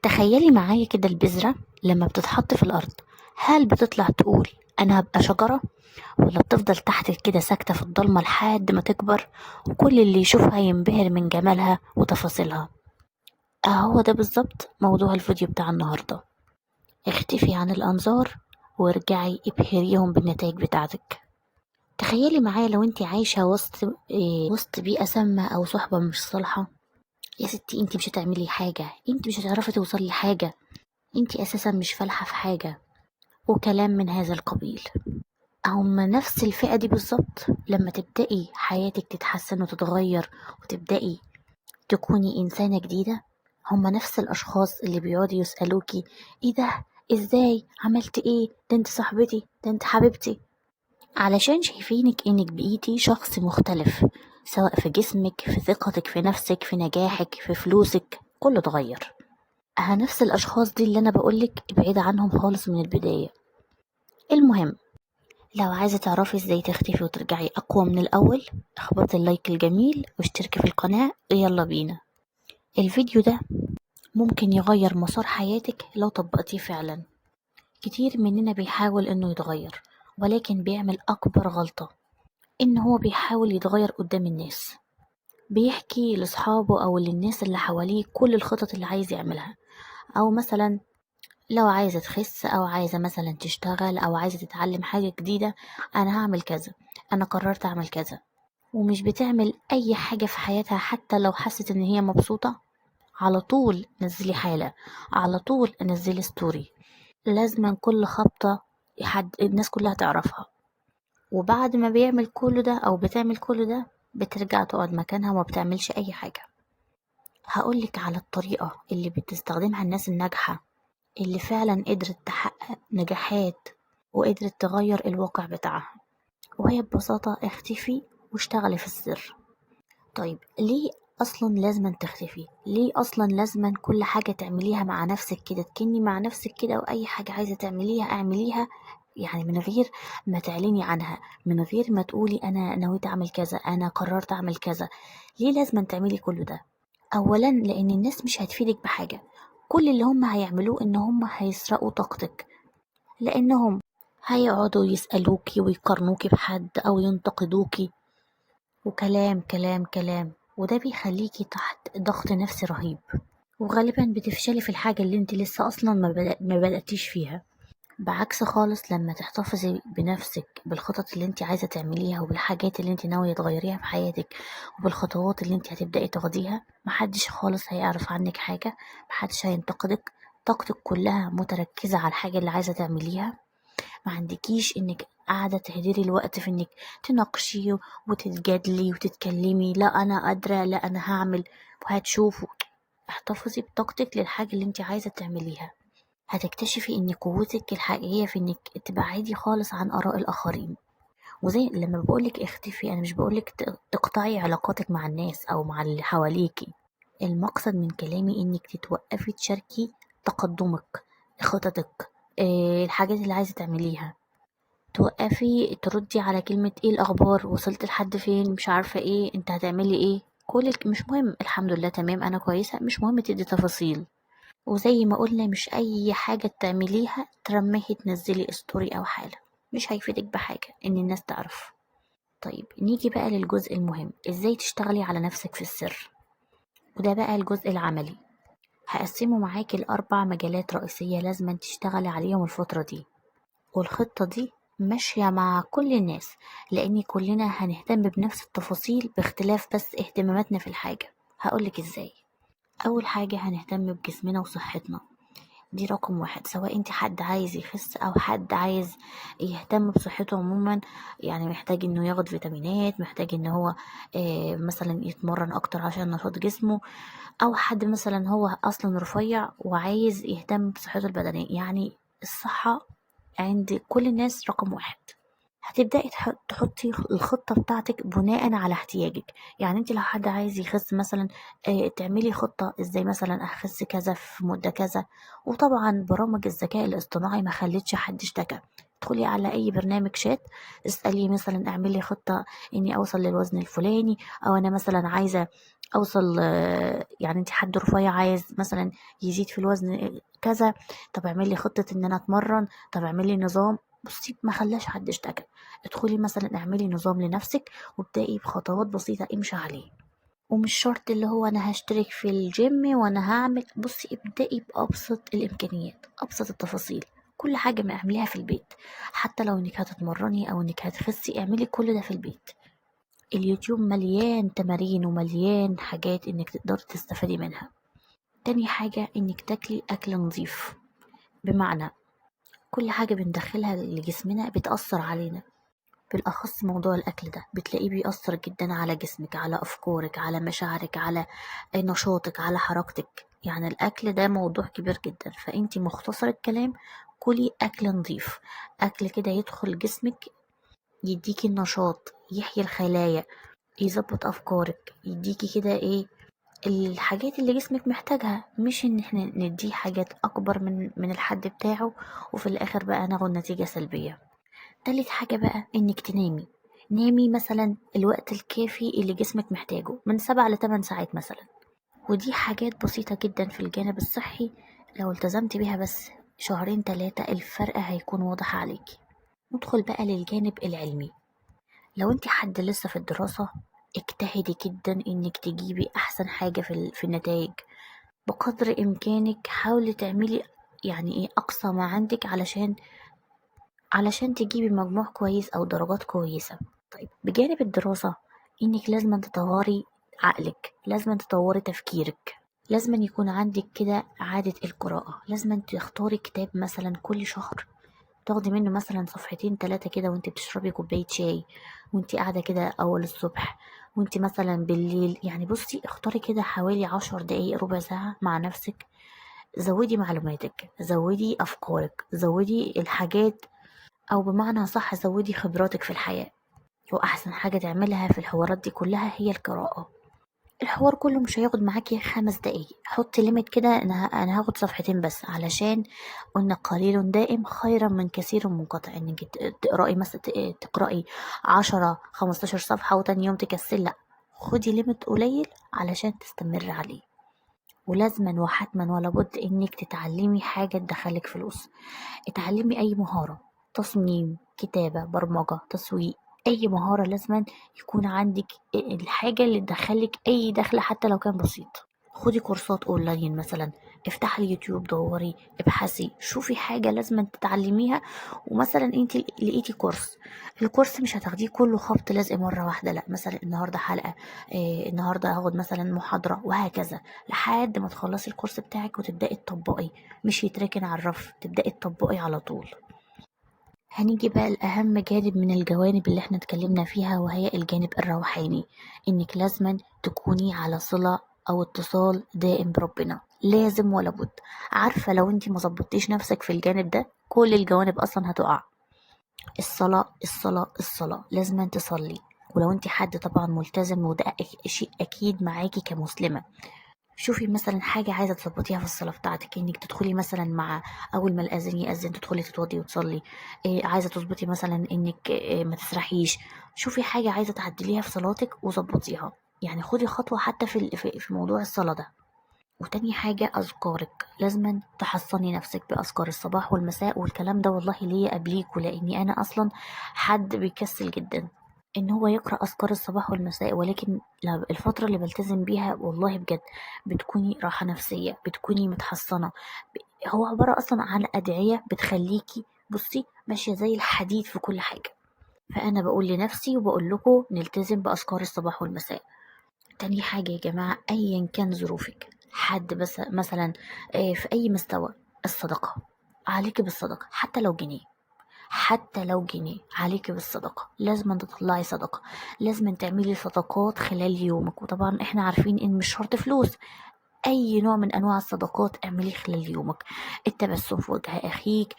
تخيلي معايا كده البذرة لما بتتحط في الأرض، هل بتطلع تقول أنا هبقى شجرة، ولا بتفضل تحت كده ساكتة في الضلمة لحد ما تكبر وكل اللي يشوفها ينبهر من جمالها وتفاصيلها؟ أهو ده بالظبط موضوع الفيديو بتاع النهاردة. اختفي عن الأنظار وارجعي ابهريهم بالنتائج بتاعتك. تخيلي معايا لو انت عايشة وسط بيئة سامة أو صحبة مش صالحة. يا ستي انت مش هتعملي حاجة، انت مش هتعرفي توصلي لحاجة، انت أساسا مش فالحة في حاجة، وكلام من هذا القبيل. هم نفس الفئة دي بالظبط لما تبدأي حياتك تتحسن وتتغير وتبدأي تكوني إنسانة جديدة. هم نفس الأشخاص اللي بيقعدوا يسألوكي ايه ده، ازاي عملت ايه، ده انت صاحبتي، ده انت حبيبتي، علشان شايفينك انك بقيتي شخص مختلف، سواء في جسمك، في ثقتك في نفسك، في نجاحك، في فلوسك، كله اتغير. نفس الأشخاص دي اللي أنا بقولك ابعدي عنهم خالص من البداية. المهم، لو عايزة تعرفي ازاي تختفي وترجعي أقوى من الأول، اخبطي اللايك الجميل واشتركي في القناة ويلا بينا. الفيديو ده ممكن يغير مسار حياتك لو طبقتيه فعلا. كتير مننا بيحاول انه يتغير، ولكن بيعمل أكبر غلطة، ان هو بيحاول يتغير قدام الناس، بيحكي لأصحابه أو للناس اللي حواليه كل الخطط اللي عايز يعملها. أو مثلا لو عايزة تخس أو عايزة مثلا تشتغل أو عايزة تتعلم حاجة جديدة، أنا هعمل كذا، أنا قررت أعمل كذا، ومش بتعمل أي حاجة في حياتها. حتى لو حست إن هي مبسوطة، على طول نزلي حالة، على طول نزلي ستوري، لازما كل خبطة الناس كلها تعرفها. وبعد ما بيعمل كل ده أو بتعمل كل ده، بترجع تقعد مكانها وما بتعملش أي حاجة. هقولك على الطريقة اللي بتستخدمها الناس الناجحة، اللي فعلا قدرت تحقق نجاحات وقدرت تغير الواقع بتاعها، وهي ببساطة اختفي واشتغلي في السر. طيب ليه أصلا لازم تختفي؟ ليه أصلا لازم كل حاجة تعمليها مع نفسك كده، تكني مع نفسك كده، وأي حاجة عايزة تعمليها اعمليها، يعني من غير ما تعلني عنها، من غير ما تقولي أنا نويت أعمل كذا، أنا قررت أعمل كذا؟ ليه لازم تعملي كل ده؟ أولا لأن الناس مش هتفيدك بحاجة، كل اللي هم هيعملوه إن هم هيسرقوا طاقتك، لأنهم هيقعدوا يسألوكي ويقارنوكي بحد أو ينتقدوكي، وكلام كلام كلام، وده بيخليكي تحت ضغط نفسي رهيب، وغالبا بتفشلي في الحاجة اللي انت لسه أصلا ما بدأتيش فيها. بعكس خالص لما تحتفظي بنفسك، بالخطط اللي انت عايزة تعمليها وبالحاجات اللي انت ناوية تغيريها في حياتك وبالخطوات اللي انت هتبدأي تاخديها، محدش خالص هيعرف عنك حاجة، محدش هينتقدك، طاقتك كلها متركزة على الحاجة اللي عايزة تعمليها. ما عندكيش انك قاعدة تهدري الوقت في انك تناقشي وتتجادلي وتتكلمي، لا انا قادرة، لا انا هعمل وهتشوفوا. احتفظي بطاقتك للحاجة اللي انت عايزة تعمليها. هتكتشفي ان قوتك الحقيقية في انك تبعدي خالص عن اراء الاخرين. وزي لما بقولك اختفي، انا مش بقولك تقطعي علاقاتك مع الناس او مع اللي حواليكي. المقصد من كلامي انك تتوقفي تشاركي تقدمك، خططك، الحاجات اللي عايزة تعمليها. توقفي تردي على كلمة ايه الأخبار، وصلت لحد فين، مش عارفة ايه، انت هتعملي ايه، مش مهم، الحمد لله تمام أنا كويسة، مش مهم تدي تفاصيل. وزي ما قلنا مش أي حاجة تعمليها ترميهي تنزلي ستوري أو حالة، مش هيفيدك بحاجة إن الناس تعرف. طيب نيجي بقى للجزء المهم، ازاي تشتغلي على نفسك في السر، وده بقى الجزء العملي. هقسمه معاكي ل4 مجالات رئيسية لازم تشتغلي عليهم الفترة دي، والخطة دي ماشية مع كل الناس، لأن كلنا هنهتم بنفس التفاصيل باختلاف بس اهتماماتنا في الحاجة. هقولك ازاي. أول حاجة هنهتم بجسمنا وصحتنا، دي رقم 1، سواء انت حد عايز يخس أو حد عايز يهتم بصحته عموما. يعني محتاج انه ياخد فيتامينات، محتاج ان هو مثلا يتمرن أكتر عشان نشاط جسمه، أو حد مثلا هو أصلا رفيع وعايز يهتم بصحته البدنية. يعني الصحة عند كل الناس رقم 1. هتبدأي تحطي الخطة بتاعتك بناء على احتياجك. يعني انت لو حد عايز يخس مثلا، تعملي خطة ازاي مثلا اخس كذا في مدة كذا. وطبعا برامج الذكاء الاصطناعي ما خلتش حد اشتكى. ادخلي على اي برنامج شات، اسألي مثلا اعملي خطة اني اوصل للوزن الفلاني، او انا مثلا عايزة اوصل يعني انت حد رفيع عايز مثلا يزيد في الوزن كذا، طب اعملي خطة ان انا اتمرن، طب اعملي نظام. بصي ما خلاش حد اشتكى. ادخلي مثلا اعملي نظام لنفسك وابدأي بخطوات بسيطة امشي عليه. ومش شرط اللي هو انا هشترك في الجيم وانا هعمل، بصي ابدأي بأبسط الامكانيات، ابسط التفاصيل. كل حاجة ما اعمليها في البيت، حتى لو انك هتتمرني او انك هتخسي اعملي كل ده في البيت. اليوتيوب مليان تمارين ومليان حاجات انك تقدري تستفادي منها. تاني حاجة انك تاكلي اكل نظيف، بمعنى كل حاجة بندخلها لجسمنا بتأثر علينا، بالأخص موضوع الأكل ده بتلاقيه بيأثر جدا على جسمك، على أفكارك، على مشاعرك، على نشاطك، على حركتك. يعني الأكل ده موضوع كبير جدا، فأنتي مختصر الكلام كلي أكل نظيف، أكل كده يدخل جسمك يديكي النشاط، يحيي الخلايا، يظبط أفكارك، يديكي كده ايه الحاجات اللي جسمك محتاجها، مش ان احنا نديه حاجات اكبر من الحد بتاعه وفي الاخر بقى ناخد نتيجة سلبية. تالت حاجة بقى انك تنامي. نامي مثلا الوقت الكافي اللي جسمك محتاجه من 7 ل8 ساعات مثلا. ودي حاجات بسيطة جدا في الجانب الصحي، لو التزمت بيها بس شهرين 3 الفرق هيكون واضح عليكي. ندخل بقى للجانب العلمي. لو انت حد لسه في الدراسة اجتهدي جدا انك تجيبي احسن حاجة في النتائج. بقدر امكانك حاولي تعملي يعني ايه اقصى ما عندك علشان تجيبي مجموع كويس او درجات كويسة. طيب بجانب الدراسة انك لازم تطوري عقلك، لازم تطوري تفكيرك، لازم يكون عندك كده عادة القراءة. لازم تختاري كتاب مثلا كل شهر تاخدي منه مثلا صفحتين 3 كده وانت بتشربي كوباية شاي، وانت قاعدة كده اول الصبح، وانت مثلا بالليل. يعني بصي اختاري كده حوالي 10 دقايق ربع ساعة مع نفسك. زودي معلوماتك، زودي افكارك، زودي الحاجات، او بمعنى صح زودي خبراتك في الحياة. واحسن حاجة تعملها في الحوارات دي كلها هي القراءة. الحوار كله مش هياخد معاكي 5 دقايق. حطي ليميت كده، انا هاخد صفحتين بس، علشان قلنا قليل دائم خيرا من كثير منقطع. انك تقرأي مثلا تقرأي 10 15 صفحة وتاني يوم تكسل، لا، خدي ليميت قليل علشان تستمر عليه. ولازما وحتما ولا بد انك تتعلمي حاجة تدخلك فلوس. اتعلمي اي مهارة، تصميم، كتابة، برمجة، تسويق، اي مهارة لازما يكون عندك الحاجة اللي تدخلك اي دخل حتى لو كان بسيط. خدي كورسات اونلاين مثلا، افتحي اليوتيوب، دوري، ابحثي، شوفي حاجة لازم تتعلميها. ومثلا انت لقيتي كورس، الكورس مش هتاخديه كله خبط لازق مرة واحدة، لا، مثلا النهاردة حلقة، النهاردة هاخد مثلا محاضرة، وهكذا لحد ما تخلصي الكورس بتاعك وتبدأي تطبقي، مش يتركن على الرف، تبدأي تطبقي على طول. هنيجي بقى لأهم جانب من الجوانب اللي احنا اتكلمنا فيها، وهي الجانب الروحاني. انك لازما تكوني على صلة او اتصال دائم بربنا، لازم ولا بد. عارفة لو انتي مظبطتيش نفسك في الجانب ده كل الجوانب اصلا هتقع. الصلاة الصلاة الصلاة، لازم تصلي. ولو انتي حد طبعا ملتزم، وده شيء اكيد معاكي كمسلمة، شوفي مثلا حاجة عايزة تظبطيها في الصلاة بتاعتك، انك تدخلي مثلا مع اول ما الاذان يأذن تدخلي تتوضي وتصلي. إيه عايزة تظبطي مثلا انك إيه ما تسرحيش. شوفي حاجة عايزة تعدليها في صلاتك وظبطيها. يعني خدي خطوة حتى في موضوع الصلاة ده. وتاني حاجة أذكارك، لازما تحصني نفسك بأذكار الصباح والمساء. والكلام ده والله ليا قبليكوا، لأني أنا أصلا حد بيكسل جدا ان هو يقرأ اذكار الصباح والمساء، ولكن الفترة اللي بلتزم بيها والله بجد بتكوني راحة نفسية، بتكوني متحصنة. هو عبارة اصلا عن ادعية بتخليكي بصي ماشية زي الحديد في كل حاجة. فانا بقول لنفسي وبقول لكم نلتزم باذكار الصباح والمساء. تاني حاجة يا جماعة، ايا كان ظروفك، حد بس مثلا في اي مستوى، الصدقة عليكي بالصدقة، حتى لو جنيه عليكي بالصدقة. لازم تطلعي صدقة، لازم تعملي صدقات خلال يومك. وطبعا احنا عارفين ان مش شرط فلوس، اي نوع من انواع الصدقات اعمليه خلال يومك. التبسم في وجه اخيك،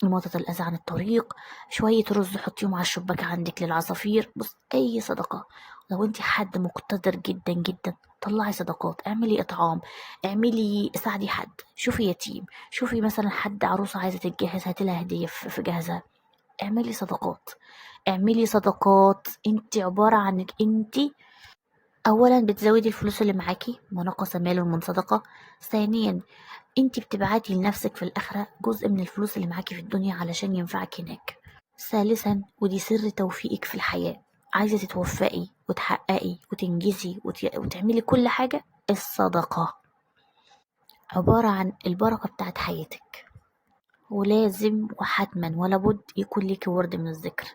إماطة الاذى عن الطريق، شوية رز حطيهم على الشباك عندك للعصافير. بص، اي صدقة. لو انت حد مقتدر جدا جدا طلعي صدقات، اعملي اطعام، اعملي ساعدي حد، شوفي يتيم، شوفي مثلا حد عروسة عايزة تتجهز هاتلها هدية في جهازها. اعملي صدقات، اعملي صدقات. انت عبارة عنك انت اولا بتزودي الفلوس اللي معاكي، ونقص مال من صدقة. ثانيا انت بتبعتي لنفسك في الاخرة جزء من الفلوس اللي معاكي في الدنيا علشان ينفعك هناك. ثالثا ودي سر توفيقك في الحياة، عايزة تتوفقي وتحققي وتنجزي وتعملي كل حاجة، الصدقة عبارة عن البركة بتاعت حياتك. ولازم وحتما ولا بد يكون ليكي ورد من الذكر.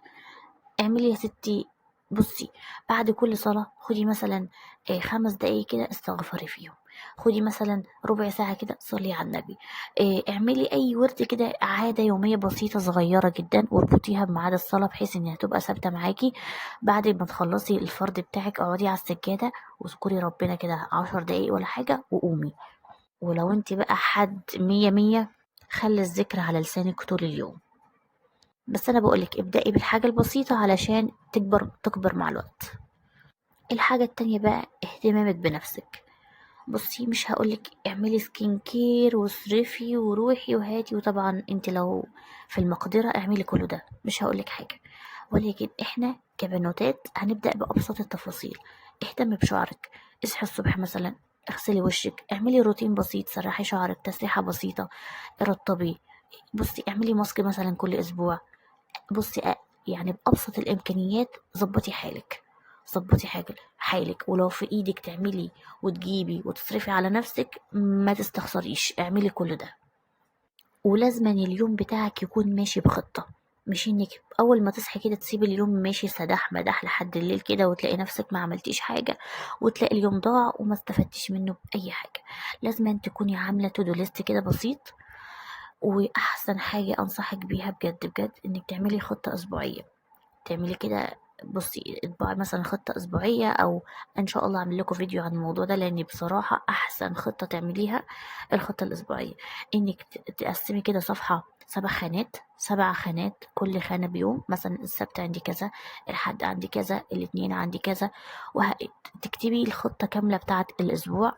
اعملي يا ستي، بصي، بعد كل صلاة خدي مثلا 5 دقايق كده استغفري فيهم. خدي مثلا ربع ساعة كده صلي على النبي. اعملي أي ورد كده، عادة يومية بسيطة صغيرة جدا، واربطيها بميعاد الصلاة بحيث إنها تبقى ثابتة معاكي. بعد ما تخلصي الفرد بتاعك اقعدي على السجادة واذكري ربنا كده 10 دقايق ولا حاجة وقومي. ولو انت بقى حد 100 خلي الذكر على لسانك طول اليوم. بس انا بقولك ابدأي بالحاجة البسيطة علشان تكبر مع الوقت. الحاجة التانية بقى اهتمامك بنفسك. بصي، مش هقولك اعملي سكين كير واصرفي وروحي وهاتي، وطبعا انت لو في المقدرة اعملي كل ده، مش هقولك حاجة. ولكن احنا كبنوتات هنبدأ بأبسط التفاصيل. اهتمي بشعرك، اصحي الصبح مثلا، اغسلي وشك، اعملي روتين بسيط، سرحي شعرك تسريحة بسيطة، رطبي. بصي اعملي ماسك مثلا كل اسبوع. بصي يعني بأبسط الإمكانيات ظبطي حالك. ظبطي حالك، ولو في إيدك تعملي وتجيبي وتصرفي على نفسك ما تستخسريش، اعملي كل ده. ولازما اليوم بتاعك يكون ماشي بخطة، مش انك اول ما تصحي كده تسيبي اليوم ماشي سداح مداح لحد الليل كده وتلاقي نفسك ما عملتيش حاجة، وتلاقي اليوم ضاع وما استفدتيش منه بأي حاجة. لازم تكوني عاملة تو دو ليست كده بسيط. واحسن حاجة انصحك بيها بجد بجد انك تعملي خطة اسبوعية. تعملي كده، بصي اطبعي مثلا خطة أسبوعية، أو إن شاء الله أعمل لكم فيديو عن الموضوع ده، لأن بصراحة أحسن خطة تعمليها الخطة الأسبوعية. إنك تقسمي كده صفحة 7 خانات، 7 خانات كل خانة بيوم. مثلا السبت عندي كذا، الحد عندي كذا، الاثنين عندي كذا، وتكتبي الخطة كاملة بتاعة الأسبوع،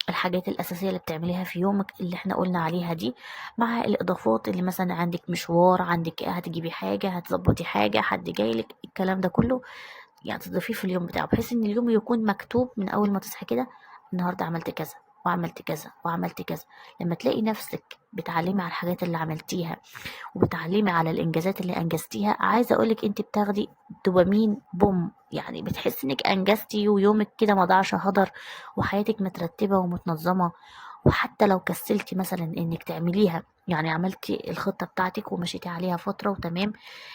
الحاجات الأساسية اللي بتعمليها في يومك اللي احنا قلنا عليها دي، مع الإضافات اللي مثلا عندك مشوار، عندك هتجيبي حاجة، هتظبطي حاجة، حد جايلك، الكلام ده كله يعني تضيفيه في اليوم بتاعه، بحيث ان اليوم يكون مكتوب من اول ما تصحي كده، النهارده عملت كذا وعملت كذا وعملت كذا. لما تلاقي نفسك بتعلمي على الحاجات اللي عملتيها وبتعلمي على الانجازات اللي انجزتيها، عايزه اقولك انت بتاخدي دوبامين بوم، يعني بتحسي انك انجزتي ويومك كده ما ضاعش هدر، وحياتك مترتبه ومتنظمه. وحتى لو كسلتي مثلا انك تعمليها، يعني عملتي الخطه بتاعتك ومشيتي عليها فتره وتمام،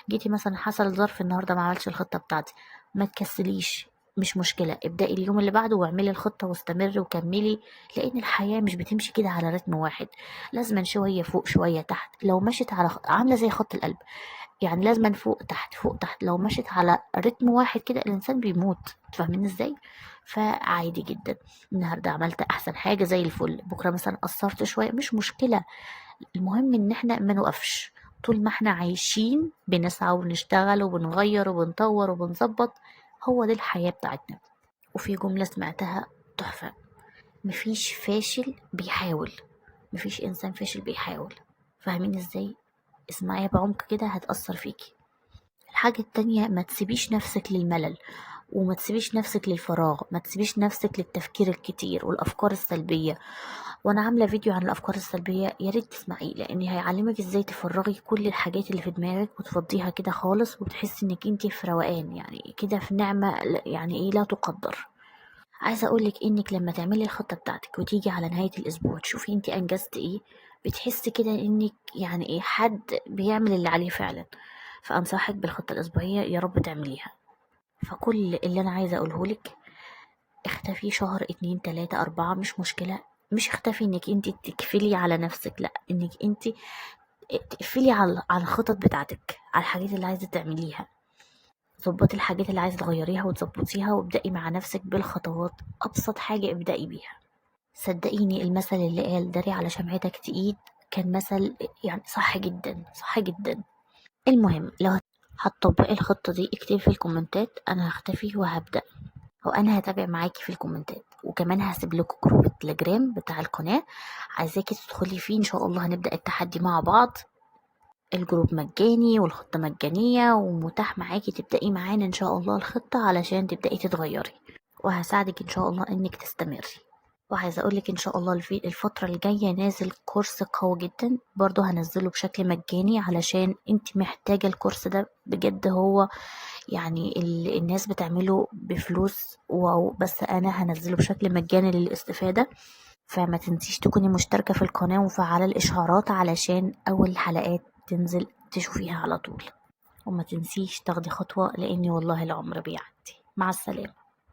جيتي مثلا حصل ظرف النهارده ما عملتش الخطه بتاعتي، ما تكسليش، مش مشكلة، ابدأي اليوم اللي بعده واعملي الخطة واستمري وكملي. لأن الحياة مش بتمشي كده على رتم واحد، لازما شوية فوق شوية تحت. لو مشيت على عاملة زي خط القلب، يعني لازما فوق تحت فوق تحت. لو مشيت على رتم واحد كده الإنسان بيموت. فاهمين ازاي؟ فعادي جدا، النهاردة عملت أحسن حاجة زي الفل، بكرة مثلا قصرت شوية مش مشكلة. المهم إن احنا ما نوقفش، طول ما احنا عايشين بنسعى وبنشتغل وبنغير وبنطور وبنظبط. هو دي الحياة بتاعتنا. وفي جملة سمعتها تحفة: مفيش فاشل بيحاول، مفيش إنسان فاشل بيحاول. فاهمين ازاي؟ اسمعيها بعمق كده هتأثر فيكي. الحاجة التانية، ما تسيبيش نفسك للملل، وما تسيبيش نفسك للفراغ، ما تسيبيش نفسك للتفكير الكتير والأفكار السلبية. وانا عاملة فيديو عن الأفكار السلبية، ياريت تسمعيه، لأن هيعلمك ازاي تفرغي كل الحاجات اللي في دماغك وتفضيها كده خالص، وتحسي انك انتي في روقان، يعني كده في نعمة، يعني ايه لا تقدر. عايزة اقولك انك لما تعملي الخطة بتاعتك وتيجي على نهاية الاسبوع تشوفي انتي انجزت ايه، بتحسي كده انك يعني ايه حد بيعمل اللي عليه فعلا. فانصحك بالخطة الاسبوعية، يا رب تعمليها. فكل اللي انا عايزة اقولهولك، اختفي شهر 2 3 4 مش مشكلة. مش اختفي انك انت تكفلي على نفسك، لا، انك انت تقفلي على الخطط بتاعتك، على الحاجات اللي عايزة تعمليها. ظبطي الحاجات اللي عايزة تغيريها وتظبطيها، وابدأي مع نفسك بالخطوات. ابسط حاجة ابدأي بيها. صدقيني المثل اللي قال داري على شمعتك تقيد كان مثل يعني صح جدا، صح جدا. المهم لو هتطبقي الخطة دي اكتبي في الكومنتات، انا هختفي وهبدأ، وانا هتابع معاكي في الكومنتات. وكمان هسيب لكم جروب التليجرام بتاع القناة، عايزاكي تدخلي فيه، ان شاء الله هنبدأ التحدي مع بعض. الجروب مجاني والخطة مجانية، ومتاح معاكي تبدأي معانا ان شاء الله الخطة علشان تبدأي تتغيري. وهساعدك ان شاء الله انك تستمري. وعايزه اقولك ان شاء الله الفتره الجايه نازل كورس قوي جدا برضو، هنزله بشكل مجاني علشان انت محتاجه الكورس ده بجد. هو يعني الناس بتعمله بفلوس بس انا هنزله بشكل مجاني للاستفاده. فما تنسيش تكوني مشتركه في القناه ومفعله الاشعارات علشان اول حلقات تنزل تشوفيها على طول. وما تنسيش تاخدي خطوه، لاني والله العمر بيعدي. مع السلامه.